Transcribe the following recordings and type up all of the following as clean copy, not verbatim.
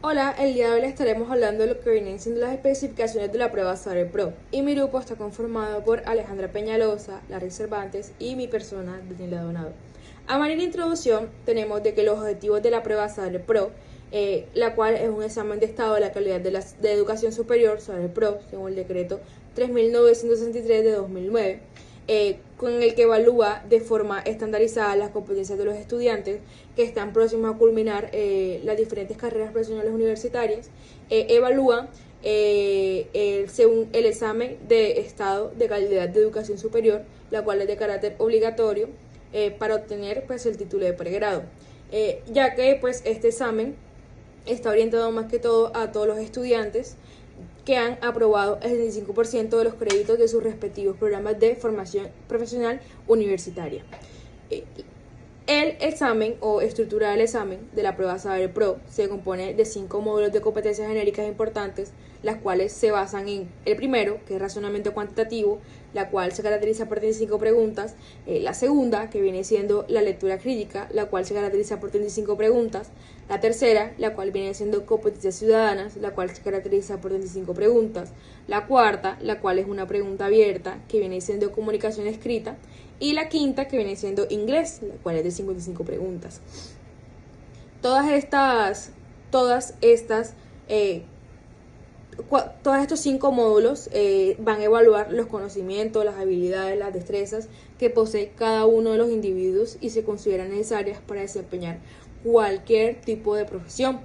Hola, el día de hoy les estaremos hablando de lo que vienen siendo las especificaciones de la prueba Saber Pro. Y mi grupo está conformado por Alejandra Peñalosa, Larry Cervantes y mi persona, Daniela Donado. A manera de introducción, tenemos de que los objetivos de la prueba Saber Pro, la cual es un examen de estado de la calidad de educación superior Saber Pro, según el decreto 3963 de 2009, con el que evalúa de forma estandarizada las competencias de los estudiantes que están próximos a culminar las diferentes carreras profesionales universitarias. Evalúa según el examen de estado de calidad de educación superior, la cual es de carácter obligatorio para obtener pues el título de pregrado, ya que pues este examen está orientado más que todo a todos los estudiantes que han aprobado el 65% de los créditos de sus respectivos programas de formación profesional universitaria. El examen o estructura del examen de la prueba Saber Pro se compone de 5 módulos de competencias genéricas importantes, las cuales se basan en el primero, que es razonamiento cuantitativo, la cual se caracteriza por 35 preguntas, la segunda, que viene siendo la lectura crítica, la cual se caracteriza por 35 preguntas, la tercera, la cual viene siendo competencias ciudadanas, la cual se caracteriza por 35 preguntas, la cuarta, la cual es una pregunta abierta, que viene siendo comunicación escrita, y la quinta, que viene siendo inglés, la cual es de 55 preguntas. Todos estos 5 módulos van a evaluar los conocimientos, las habilidades, las destrezas que posee cada uno de los individuos y se consideran necesarias para desempeñar cualquier tipo de profesión.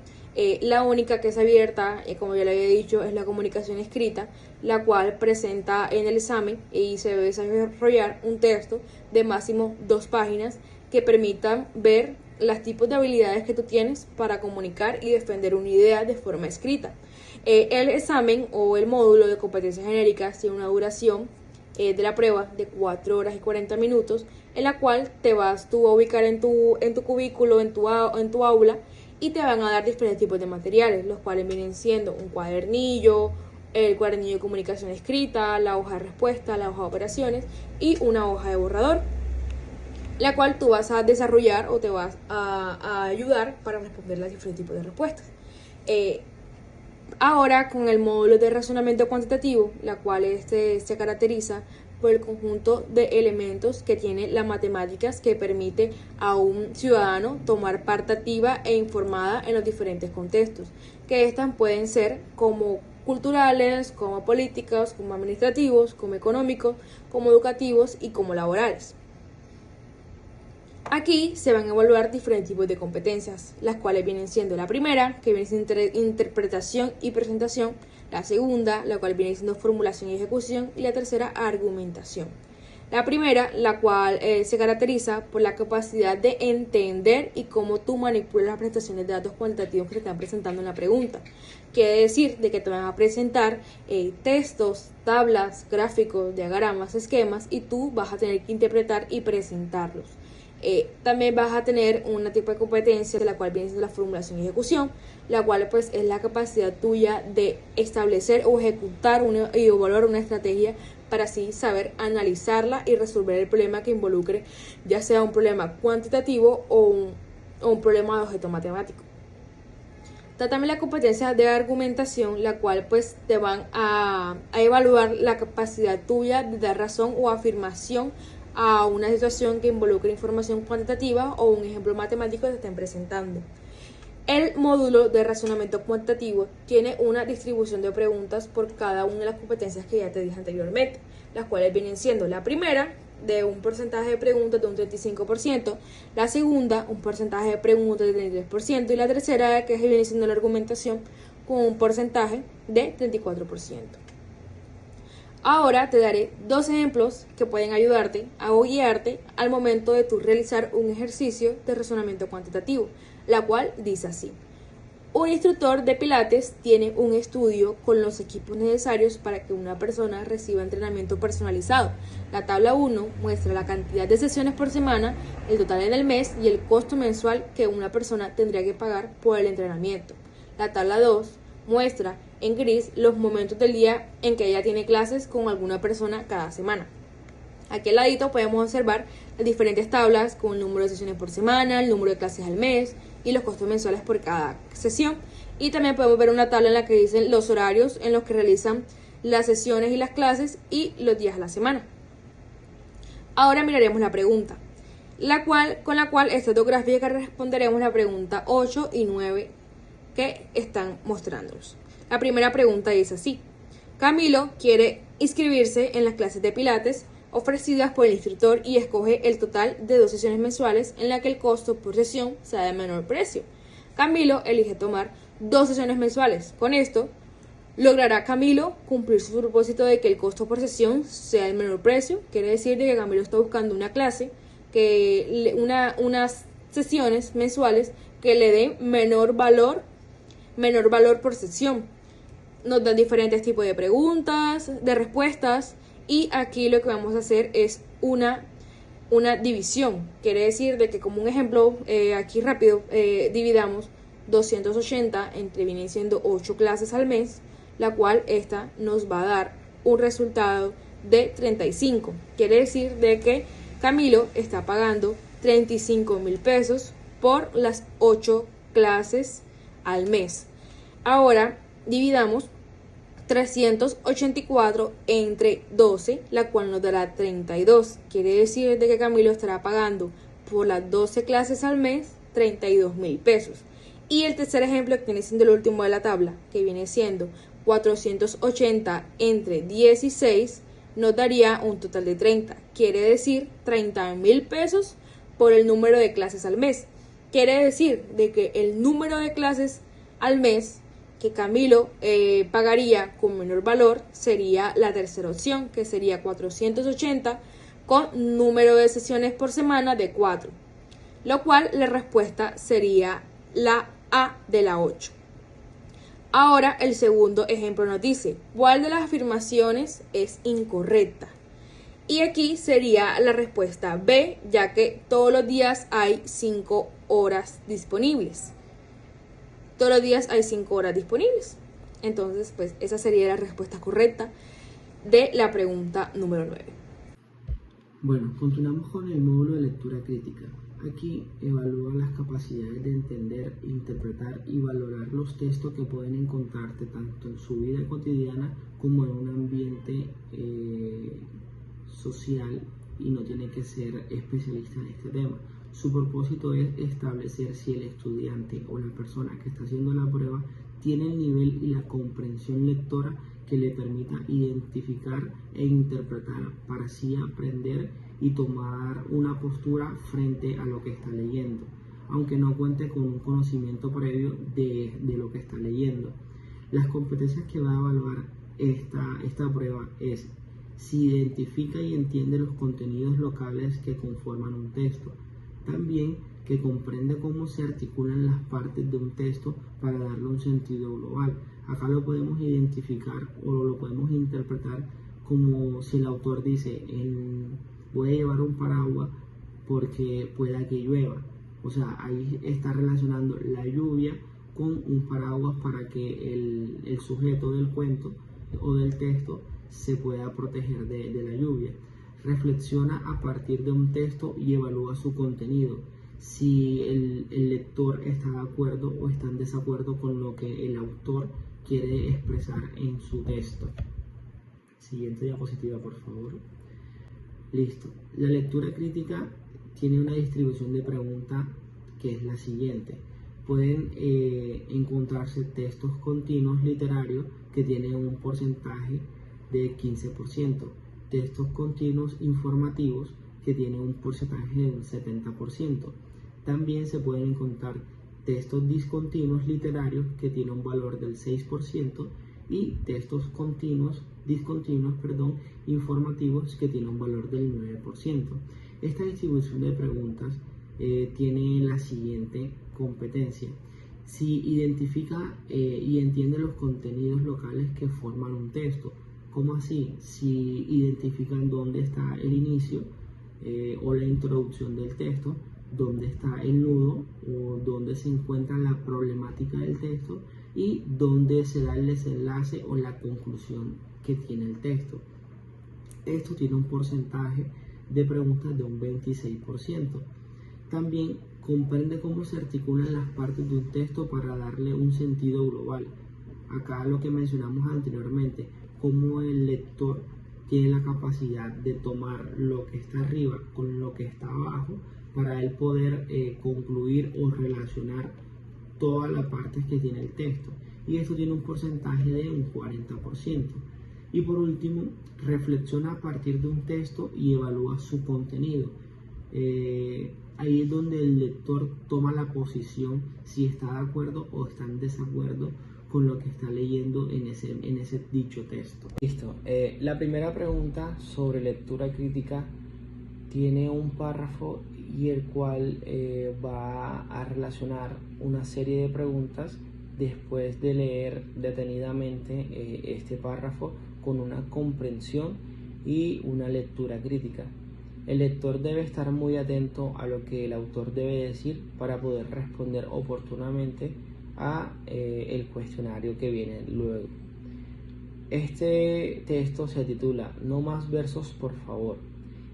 La única que es abierta, como ya le había dicho, es la comunicación escrita, la cual presenta en el examen y se debe desarrollar un texto de máximo 2 páginas que permitan ver los tipos de habilidades que tú tienes para comunicar y defender una idea de forma escrita. El examen o el módulo de competencias genéricas tiene una duración de la prueba de 4 horas y 40 minutos, en la cual te vas tú a ubicar en tu cubículo, en tu aula, y te van a dar diferentes tipos de materiales, los cuales vienen siendo un cuadernillo, el cuadernillo de comunicación escrita, la hoja de respuesta, la hoja de operaciones y una hoja de borrador, la cual tú vas a desarrollar o te vas a ayudar para responder los diferentes tipos de respuestas. Ahora con el módulo de razonamiento cuantitativo, la cual se caracteriza por el conjunto de elementos que tiene las matemáticas que permite a un ciudadano tomar parte activa e informada en los diferentes contextos, que estas pueden ser como culturales, como políticos, como administrativos, como económicos, como educativos y como laborales. Aquí se van a evaluar diferentes tipos de competencias, las cuales vienen siendo la primera, que viene siendo interpretación y presentación, la segunda, la cual viene siendo formulación y ejecución, y la tercera, argumentación. La primera, la cual se caracteriza por la capacidad de entender y cómo tú manipulas las presentaciones de datos cuantitativos que te están presentando en la pregunta. Quiere decir de que te van a presentar textos, tablas, gráficos, diagramas, esquemas, y tú vas a tener que interpretar y presentarlos. También vas a tener un tipo de competencia, de la cual viene siendo la formulación y ejecución, la cual pues es la capacidad tuya de establecer o ejecutar y evaluar una estrategia para así saber analizarla y resolver el problema que involucre, ya sea un problema cuantitativo o un problema de objeto matemático. Está también la competencia de argumentación, la cual pues te van a evaluar la capacidad tuya de dar razón o afirmación a una situación que involucre información cuantitativa o un ejemplo matemático que te estén presentando. El módulo de razonamiento cuantitativo tiene una distribución de preguntas por cada una de las competencias que ya te dije anteriormente, las cuales vienen siendo la primera de un porcentaje de preguntas de un 35%, la segunda un porcentaje de preguntas de 33% y la tercera, que viene siendo la argumentación, con un porcentaje de 34%. Ahora te daré 2 ejemplos que pueden ayudarte a guiarte al momento de tu realizar un ejercicio de razonamiento cuantitativo, la cual dice así: un instructor de pilates tiene un estudio con los equipos necesarios para que una persona reciba entrenamiento personalizado. La tabla 1 muestra la cantidad de sesiones por semana, el total en el mes y el costo mensual que una persona tendría que pagar por el entrenamiento. La tabla 2 muestra en gris los momentos del día en que ella tiene clases con alguna persona cada semana. Aquí al ladito podemos observar las diferentes tablas con el número de sesiones por semana, el número de clases al mes y los costos mensuales por cada sesión. Y también podemos ver una tabla en la que dicen los horarios en los que realizan las sesiones y las clases y los días a la semana. Ahora miraremos la pregunta, con la cual estas dos gráficas responderemos la pregunta 8 y 9 que están mostrándonos. La primera pregunta dice así: Camilo quiere inscribirse en las clases de pilates ofrecidas por el instructor y escoge el total de 2 sesiones mensuales en la que el costo por sesión sea de menor precio. Camilo elige tomar 2 sesiones mensuales. Con esto, ¿logrará Camilo cumplir su propósito de que el costo por sesión sea de menor precio? Quiere decir de que Camilo está buscando una clase, unas sesiones mensuales que le den menor valor por sesión. Nos dan diferentes tipos de preguntas, de respuestas, y aquí lo que vamos a hacer es una división. Quiere decir de que, como un ejemplo, aquí rápido, dividamos 280 entre, vienen siendo 8 clases al mes, la cual esta nos va a dar un resultado de 35. Quiere decir de que Camilo está pagando 35,000 pesos por las 8 clases al mes. Ahora dividamos 384 entre 12, la cual nos dará 32. Quiere decir de que Camilo estará pagando por las 12 clases al mes 32,000 pesos. Y el tercer ejemplo, que viene siendo el último de la tabla, que viene siendo 480 entre 16, nos daría un total de 30. Quiere decir 30,000 pesos por el número de clases al mes. Quiere decir de que el número de clases al mes que Camilo pagaría con menor valor sería la tercera opción, que sería 480 con número de sesiones por semana de 4, lo cual la respuesta sería la A de la 8. Ahora el segundo ejemplo nos dice: ¿cuál de las afirmaciones es incorrecta? Y aquí sería la respuesta B, ya que todos los días hay 5 horas disponibles. Todos los días hay 5 horas disponibles. Entonces, pues esa sería la respuesta correcta de la pregunta número 9. Bueno, continuamos con el módulo de lectura crítica. Aquí evalúa las capacidades de entender, interpretar y valorar los textos que pueden encontrarte tanto en su vida cotidiana como en un ambiente social, y no tiene que ser especialista en este tema. Su propósito es establecer si el estudiante o la persona que está haciendo la prueba tiene el nivel y la comprensión lectora que le permita identificar e interpretar para así aprender y tomar una postura frente a lo que está leyendo, aunque no cuente con un conocimiento previo de lo que está leyendo. Las competencias que va a evaluar esta prueba es si identifica y entiende los contenidos locales que conforman un texto, también que comprende cómo se articulan las partes de un texto para darle un sentido global. Acá lo podemos identificar o lo podemos interpretar como si el autor dice: voy a llevar un paraguas porque pueda que llueva. O sea, ahí está relacionando la lluvia con un paraguas para que el sujeto del cuento o del texto se pueda proteger de la lluvia. Reflexiona a partir de un texto y evalúa su contenido, si el lector está de acuerdo o está en desacuerdo con lo que el autor quiere expresar en su texto. Siguiente diapositiva, por favor. Listo. La lectura crítica tiene una distribución de preguntas que es la siguiente. Pueden encontrarse textos continuos literarios que tienen un porcentaje de 15%, textos continuos informativos que tienen un porcentaje del 70%. También se pueden encontrar textos discontinuos literarios que tienen un valor del 6% y textos discontinuos informativos que tienen un valor del 9%. Esta distribución de preguntas tiene la siguiente competencia: si identifica y entiende los contenidos locales que forman un texto. ¿Cómo así? Si identifican dónde está el inicio o la introducción del texto, dónde está el nudo o dónde se encuentra la problemática del texto y dónde se da el desenlace o la conclusión que tiene el texto. Esto tiene un porcentaje de preguntas de un 26%. También comprende cómo se articulan las partes de un texto para darle un sentido global. Acá lo que mencionamos anteriormente, cómo el lector tiene la capacidad de tomar lo que está arriba con lo que está abajo para él poder concluir o relacionar todas las partes que tiene el texto. Y esto tiene un porcentaje de un 40%. Y por último, reflexiona a partir de un texto y evalúa su contenido. Ahí es donde el lector toma la posición si está de acuerdo o está en desacuerdo con lo que está leyendo en ese dicho texto. Listo. La primera pregunta sobre lectura crítica tiene un párrafo y el cual va a relacionar una serie de preguntas después de leer detenidamente este párrafo con una comprensión y una lectura crítica. El lector debe estar muy atento a lo que el autor debe decir para poder responder oportunamente a el cuestionario que viene luego. Este texto se titula "No más versos, por favor",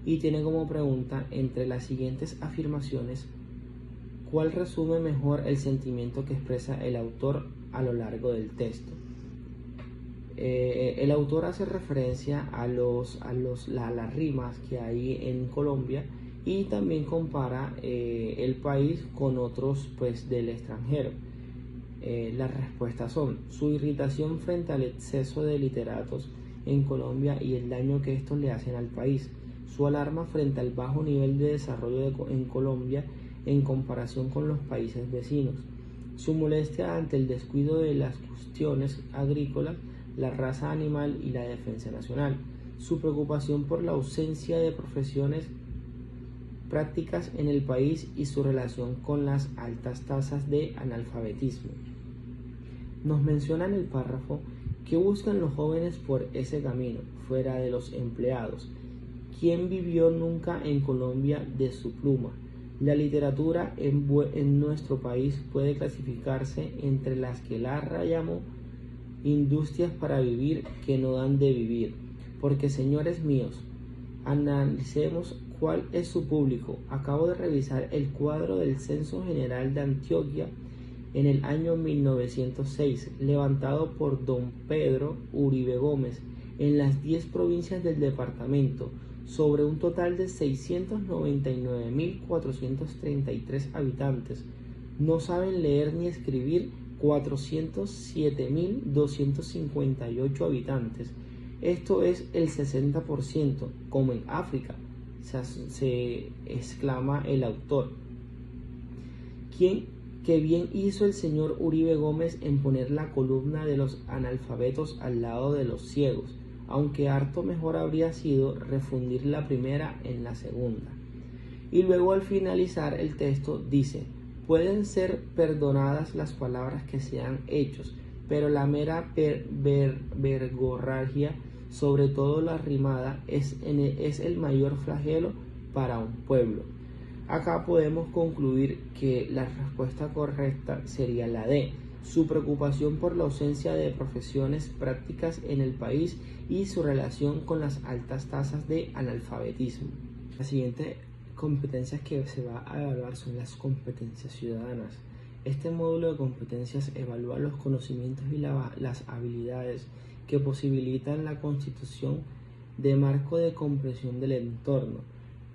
y tiene como pregunta, entre las siguientes afirmaciones, ¿cuál resume mejor el sentimiento que expresa el autor a lo largo del texto? El autor hace referencia a las rimas que hay en Colombia y también compara el país con otros pues del extranjero. Las respuestas son: su irritación frente al exceso de literatos en Colombia y el daño que estos le hacen al país, su alarma frente al bajo nivel de desarrollo en Colombia en comparación con los países vecinos, su molestia ante el descuido de las cuestiones agrícolas, la raza animal y la defensa nacional, su preocupación por la ausencia de profesiones prácticas en el país y su relación con las altas tasas de analfabetismo. Nos menciona en el párrafo qué buscan los jóvenes por ese camino, fuera de los empleados. ¿Quién vivió nunca en Colombia de su pluma? La literatura en nuestro país puede clasificarse entre las que Larra llamó industrias para vivir que no dan de vivir, porque, señores míos, analicemos cuál es su público. Acabo de revisar el cuadro del Censo General de Antioquia en el año 1906, levantado por don Pedro Uribe Gómez en las 10 provincias del departamento, sobre un total de 699.433 habitantes. No saben leer ni escribir 407.258 habitantes. Esto es el 60%, como en África, se exclama el autor. Qué bien hizo el señor Uribe Gómez en poner la columna de los analfabetos al lado de los ciegos, aunque harto mejor habría sido refundir la primera en la segunda. Y luego, al finalizar el texto, dice: pueden ser perdonadas las palabras que sean hechos, pero la mera verborragia, sobre todo la rimada, es el mayor flagelo para un pueblo. Acá podemos concluir que la respuesta correcta sería la D, su preocupación por la ausencia de profesiones prácticas en el país y su relación con las altas tasas de analfabetismo. La siguiente competencias que se va a evaluar son las competencias ciudadanas. Este módulo de competencias evalúa los conocimientos y las habilidades que posibilitan la constitución de marco de comprensión del entorno,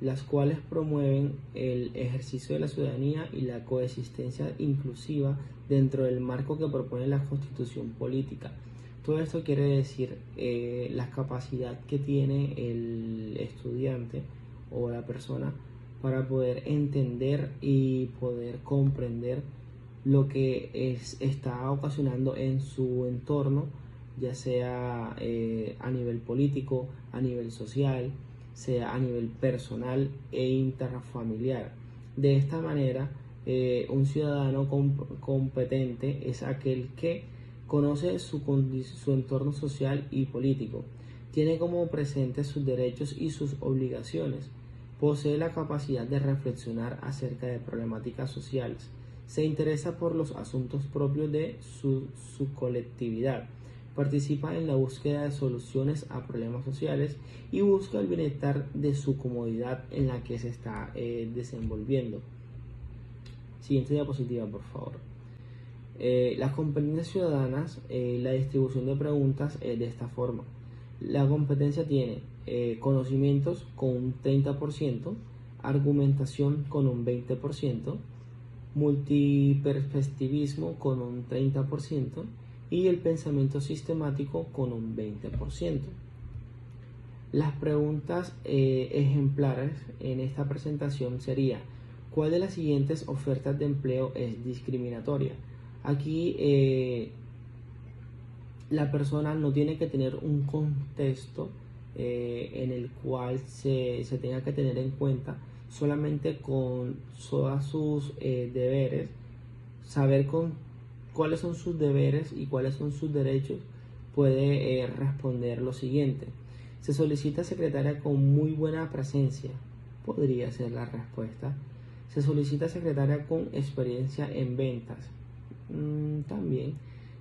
las cuales promueven el ejercicio de la ciudadanía y la coexistencia inclusiva dentro del marco que propone la constitución política. Todo esto quiere decir la capacidad que tiene el estudiante o la persona para poder entender y poder comprender lo que está ocasionando en su entorno, ya sea a nivel político, a nivel social, sea a nivel personal e interfamiliar. De esta manera, un ciudadano competente es aquel que conoce su entorno social y político, tiene como presente sus derechos y sus obligaciones, posee la capacidad de reflexionar acerca de problemáticas sociales, se interesa por los asuntos propios de su colectividad, participa en la búsqueda de soluciones a problemas sociales y busca el bienestar de su comodidad en la que se está desenvolviendo. Siguiente diapositiva, por favor. Las competencias ciudadanas, la distribución de preguntas es de esta forma. La competencia tiene conocimientos con un 30%, argumentación con un 20%, multiperspectivismo con un 30% y el pensamiento sistemático con un 20%. Las preguntas ejemplares en esta presentación sería: ¿cuál de las siguientes ofertas de empleo es discriminatoria? Aquí la persona no tiene que tener un contexto en el cual se tenga que tener en cuenta, solamente con todos sus deberes, saber cuáles son sus deberes y cuáles son sus derechos, puede responder lo siguiente: se solicita secretaria con muy buena presencia, podría ser la respuesta. Se solicita secretaria con experiencia en ventas, también.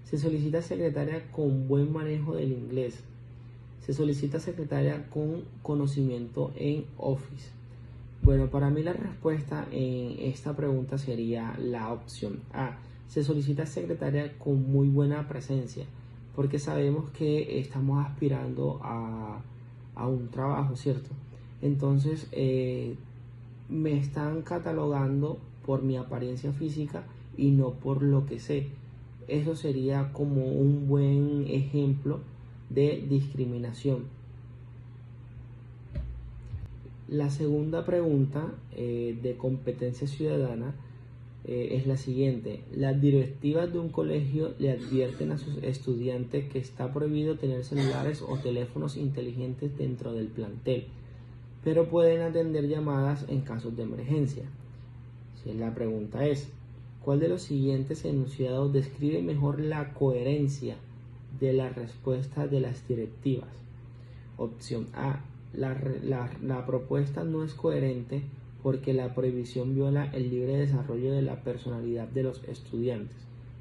Se solicita secretaria con buen manejo del inglés. Se solicita secretaria con conocimiento en Office. Bueno, para mí la respuesta en esta pregunta sería la opción A. Se solicita secretaria con muy buena presencia, porque sabemos que estamos aspirando a un trabajo, ¿cierto? Entonces, me están catalogando por mi apariencia física y no por lo que sé. Eso sería como un buen ejemplo de discriminación. La segunda pregunta de competencia ciudadana es la siguiente: las directivas de un colegio le advierten a sus estudiantes que está prohibido tener celulares o teléfonos inteligentes dentro del plantel, pero pueden atender llamadas en casos de emergencia. Si la pregunta es: ¿cuál de los siguientes enunciados describe mejor la coherencia de la respuesta de las directivas? Opción A: la propuesta no es coherente porque la prohibición viola el libre desarrollo de la personalidad de los estudiantes.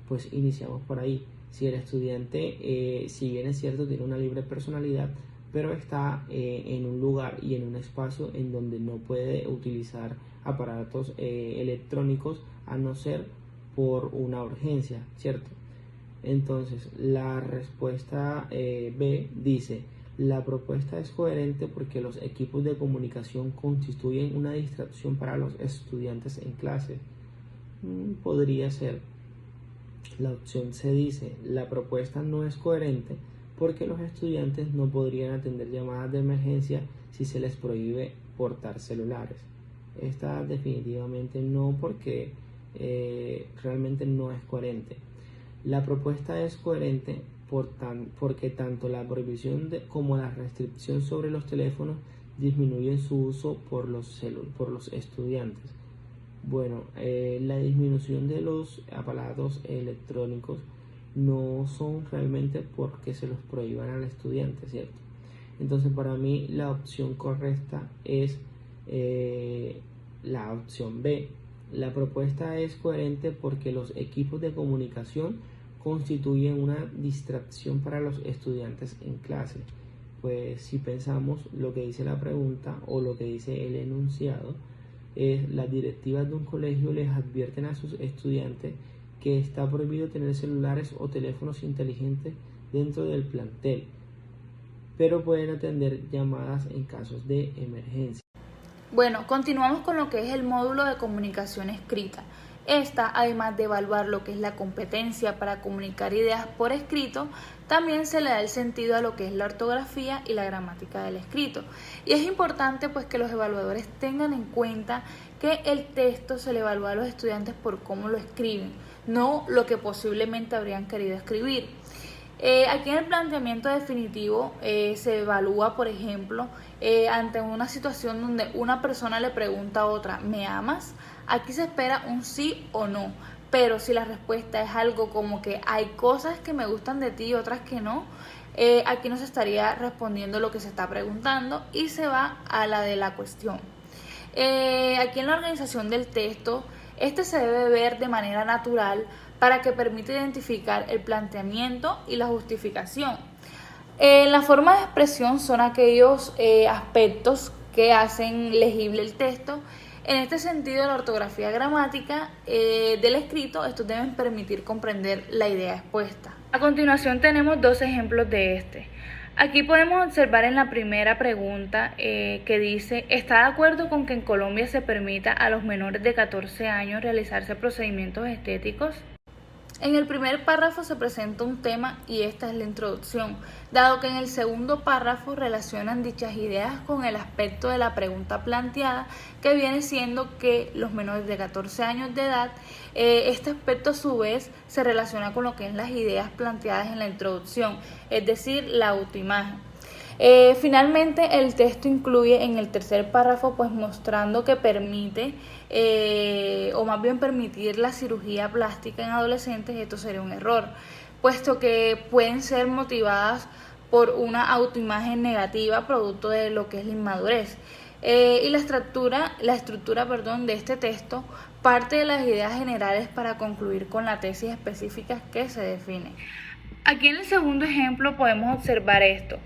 Pues iniciamos por ahí. Si el estudiante, si bien es cierto, tiene una libre personalidad, pero está en un lugar y en un espacio en donde no puede utilizar aparatos electrónicos a no ser por una urgencia, ¿cierto? Entonces, la respuesta B dice: la propuesta es coherente porque los equipos de comunicación constituyen una distracción para los estudiantes en clase. Podría ser. La opción C dice: la propuesta no es coherente porque los estudiantes no podrían atender llamadas de emergencia si se les prohíbe portar celulares. Esta definitivamente no, porque realmente no es coherente. La propuesta es coherente porque tanto la prohibición como la restricción sobre los teléfonos disminuyen su uso por los estudiantes. Bueno, la disminución de los aparatos electrónicos no son realmente porque se los prohíban al estudiante, ¿cierto? Entonces, para mí la opción correcta es la opción B. La propuesta es coherente porque los equipos de comunicación constituyen una distracción para los estudiantes en clase. Pues si pensamos lo que dice la pregunta o lo que dice el enunciado, es: las directivas de un colegio les advierten a sus estudiantes que está prohibido tener celulares o teléfonos inteligentes dentro del plantel, pero pueden atender llamadas en casos de emergencia. Bueno, continuamos con lo que es el módulo de comunicación escrita. Esta, además de evaluar lo que es la competencia para comunicar ideas por escrito, también se le da el sentido a lo que es la ortografía y la gramática del escrito. Y es importante pues que los evaluadores tengan en cuenta que el texto se le evalúa a los estudiantes por cómo lo escriben, no lo que posiblemente habrían querido escribir. Aquí en el planteamiento definitivo se evalúa, por ejemplo, ante una situación donde una persona le pregunta a otra: ¿me amas? Aquí se espera un sí o no, pero si la respuesta es algo como que hay cosas que me gustan de ti y otras que no, aquí no se estaría respondiendo lo que se está preguntando y se va a la de la cuestión. Aquí en la organización del texto, este se debe ver de manera natural para que permita identificar el planteamiento y la justificación. La forma de expresión son aquellos aspectos que hacen legible el texto. En este sentido, la ortografía gramática del escrito, estos deben permitir comprender la idea expuesta. A continuación tenemos dos ejemplos de este. Aquí podemos observar en la primera pregunta que dice: ¿está de acuerdo con que en Colombia se permita a los menores de 14 años realizarse procedimientos estéticos? En el primer párrafo se presenta un tema y esta es la introducción, dado que en el segundo párrafo relacionan dichas ideas con el aspecto de la pregunta planteada, que viene siendo que los menores de 14 años de edad, este aspecto a su vez se relaciona con lo que es las ideas planteadas en la introducción, es decir, la autoimagen. Finalmente, el texto incluye en el tercer párrafo pues mostrando que permite o más bien permitir la cirugía plástica en adolescentes. Esto sería un error, puesto que pueden ser motivadas por una autoimagen negativa producto de lo que es la inmadurez. Y la estructura de este texto parte de las ideas generales para concluir con la tesis específica que se define. Aquí en el segundo ejemplo podemos observar esto.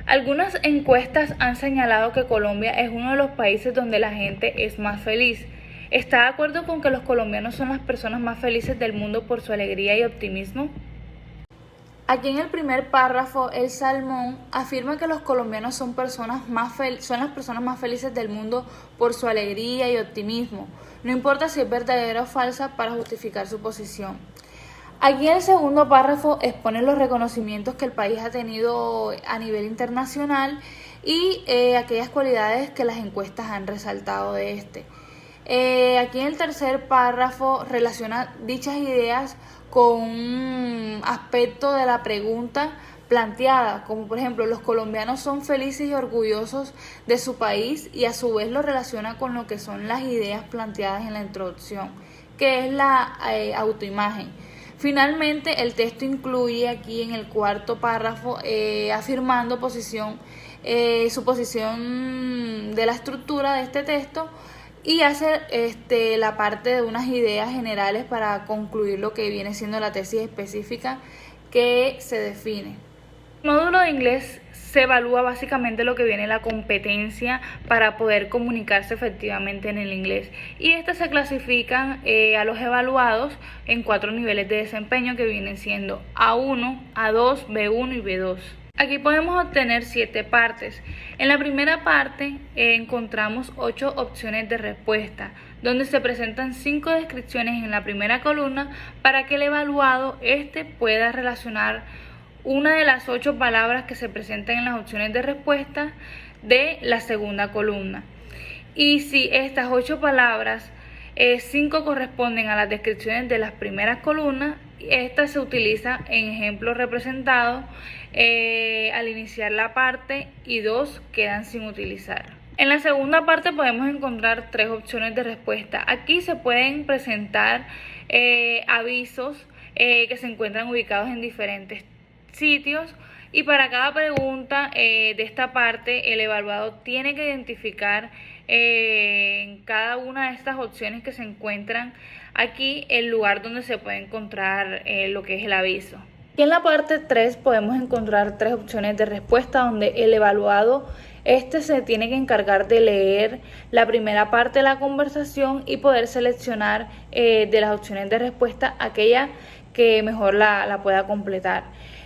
Algunas encuestas han señalado que Colombia es uno de los países donde la gente es más feliz. ¿Está de acuerdo con que los colombianos son las personas más felices del mundo por su alegría y optimismo? Aquí en el primer párrafo, el Salmón afirma que los colombianos son las personas más felices del mundo por su alegría y optimismo. No importa si es verdadera o falsa para justificar su posición. Aquí en el segundo párrafo expone los reconocimientos que el país ha tenido a nivel internacional y aquellas cualidades que las encuestas han resaltado de este. Aquí en el tercer párrafo relaciona dichas ideas con un aspecto de la pregunta planteada, como por ejemplo, los colombianos son felices y orgullosos de su país, y a su vez lo relaciona con lo que son las ideas planteadas en la introducción, que es la autoimagen. Finalmente, el texto incluye aquí en el cuarto párrafo afirmando su posición de la estructura de este texto, y hace la parte de unas ideas generales para concluir lo que viene siendo la tesis específica que se define. En el módulo de inglés se evalúa básicamente lo que viene la competencia para poder comunicarse efectivamente en el inglés, y estas se clasifican a los evaluados en 4 niveles de desempeño que vienen siendo A1, A2, B1 y B2. Aquí podemos obtener 7 partes. En la primera parte encontramos 8 opciones de respuesta, donde se presentan 5 descripciones en la primera columna para que el evaluado pueda relacionar una de las 8 palabras que se presentan en las opciones de respuesta de la segunda columna. Y si estas 8 palabras, 5 corresponden a las descripciones de las primeras columnas, esta se utiliza en ejemplos representados al iniciar la parte, y 2 quedan sin utilizar. En la segunda parte podemos encontrar 3 opciones de respuesta. Aquí se pueden presentar avisos que se encuentran ubicados en diferentes sitios, y para cada pregunta de esta parte el evaluado tiene que identificar en cada una de estas opciones que se encuentran aquí el lugar donde se puede encontrar lo que es el aviso. Y en la parte 3 podemos encontrar 3 opciones de respuesta, donde el evaluado se tiene que encargar de leer la primera parte de la conversación y poder seleccionar de las opciones de respuesta aquella que mejor la pueda completar.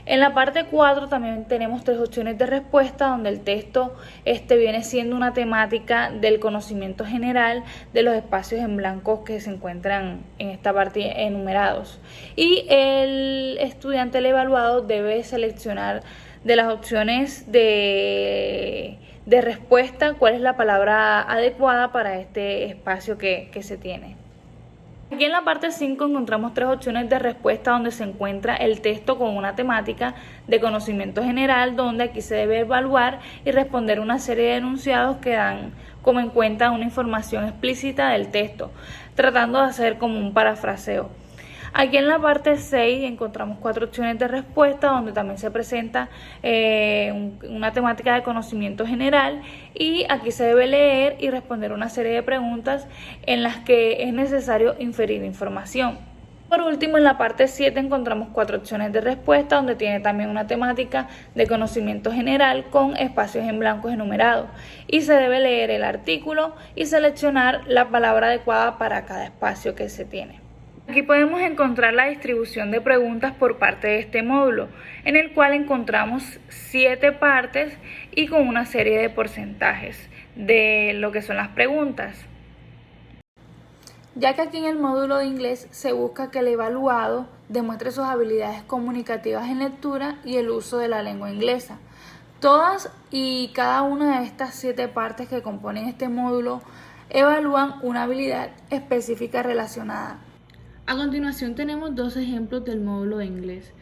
En la parte 4 también tenemos 3 opciones de respuesta, donde el texto viene siendo una temática del conocimiento general de los espacios en blanco que se encuentran en esta parte enumerados. Y el estudiante, el evaluado, debe seleccionar de las opciones de respuesta cuál es la palabra adecuada para este espacio que se tiene. Aquí en la parte 5 encontramos 3 opciones de respuesta, donde se encuentra el texto con una temática de conocimiento general, donde aquí se debe evaluar y responder una serie de enunciados que dan como en cuenta una información explícita del texto, tratando de hacer como un parafraseo. Aquí en la parte 6 encontramos 4 opciones de respuesta, donde también se presenta una temática de conocimiento general, y aquí se debe leer y responder una serie de preguntas en las que es necesario inferir información. Por último, en la parte 7 encontramos 4 opciones de respuesta, donde tiene también una temática de conocimiento general con espacios en blanco enumerados. Y se debe leer el artículo y seleccionar la palabra adecuada para cada espacio que se tiene. Aquí podemos encontrar la distribución de preguntas por parte de este módulo, en el cual encontramos 7 partes y con una serie de porcentajes de lo que son las preguntas. Ya que aquí en el módulo de inglés se busca que el evaluado demuestre sus habilidades comunicativas en lectura y el uso de la lengua inglesa. Todas y cada una de estas 7 partes que componen este módulo evalúan una habilidad específica relacionada. A continuación tenemos 2 ejemplos del módulo de inglés.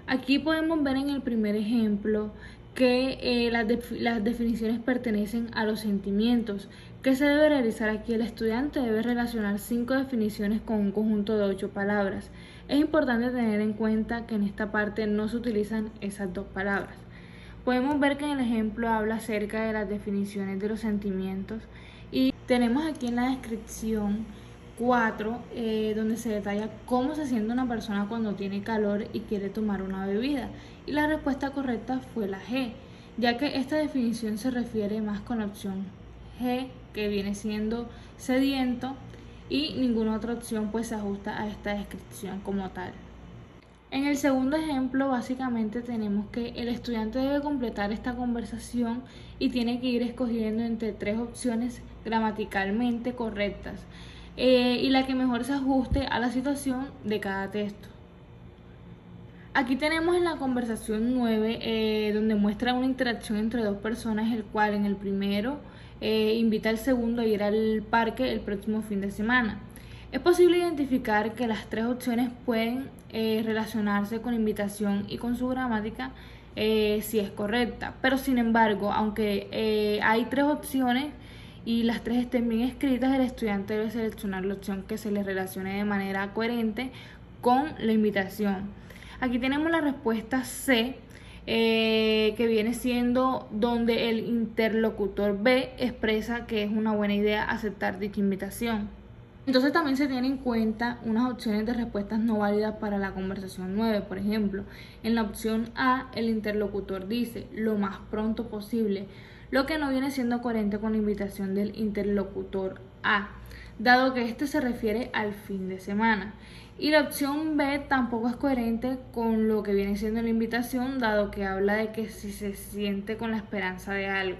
Aquí podemos ver en el primer ejemplo que las definiciones pertenecen a los sentimientos. ¿Qué se debe realizar aquí? El estudiante debe relacionar 5 definiciones con un conjunto de 8 palabras. Es importante tener en cuenta que en esta parte no se utilizan esas 2 palabras. Podemos ver que en el ejemplo habla acerca de las definiciones de los sentimientos y tenemos aquí en la descripción 4, donde se detalla cómo se siente una persona cuando tiene calor y quiere tomar una bebida. Y la respuesta correcta fue la G, ya que esta definición se refiere más con la opción G, que viene siendo sediento, y ninguna otra opción pues se ajusta a esta descripción como tal. En el segundo ejemplo, básicamente tenemos que el estudiante debe completar esta conversación y tiene que ir escogiendo entre 3 opciones gramaticalmente correctas. Y la que mejor se ajuste a la situación de cada texto. Aquí tenemos en la conversación 9, donde muestra una interacción entre 2 personas, el cual en el primero invita al segundo a ir al parque el próximo fin de semana. Es posible identificar que las 3 opciones pueden relacionarse con invitación y con su gramática si es correcta, pero sin embargo, aunque hay 3 opciones y las 3 estén bien escritas, el estudiante debe seleccionar la opción que se le relacione de manera coherente con la invitación. Aquí tenemos la respuesta C, que viene siendo donde el interlocutor B expresa que es una buena idea aceptar dicha invitación. Entonces también se tienen en cuenta unas opciones de respuestas no válidas para la conversación 9. Por ejemplo, en la opción A, el interlocutor dice lo más pronto posible, lo que no viene siendo coherente con la invitación del interlocutor A, dado que este se refiere al fin de semana. Y la opción B tampoco es coherente con lo que viene siendo la invitación, dado que habla de que si se siente con la esperanza de algo.